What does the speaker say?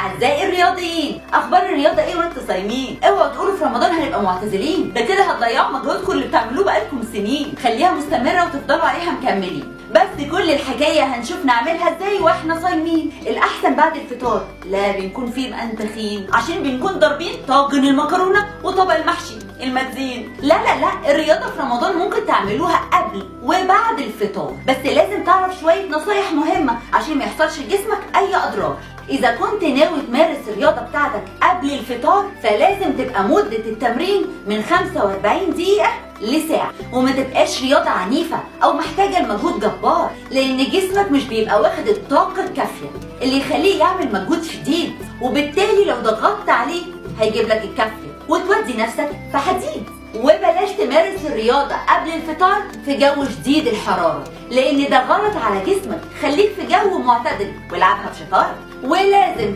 اعزائي الرياضيين، اخبار الرياضه ايه وانتوا صايمين؟ اوعوا تقولوا في رمضان هنبقى معتزلين، ده كده هتضيعوا مجهودكم اللي بتعملوه بقالكم سنين. خليها مستمره وتفضلوا عليها مكملين. بس كل الحكايه هنشوف نعملها ازاي واحنا صايمين. الاحسن بعد الفطار لا بنكون فيه مأنتخين، عشان بنكون ضاربين طاجن المكرونه وطبق المحشي المدزين. لا الرياضه في رمضان ممكن تعملوها قبل وبعد الفطار، بس لازم تعرف شويه نصايح مهمه عشان ما يحصلش لجسمك اي اضرار. إذا كنت ناوي تمارس الرياضة بتاعتك قبل الفطار فلازم تبقى مدة التمرين من 45 دقيقة لساعة، وما تبقاش رياضة عنيفة أو محتاجة لمجهود جبار، لأن جسمك مش بيبقى واخد الطاقة الكافية اللي يخليه يعمل مجهود شديد، وبالتالي لو ضغطت عليه هيجيب لك الكافية وتودي نفسك في حديد. وبلاش تمارس الرياضة قبل الفطار في جو شديد الحرارة، لأن ده غلط على جسمك. خليك في جو معتدل والعبها بشطارة. ولازم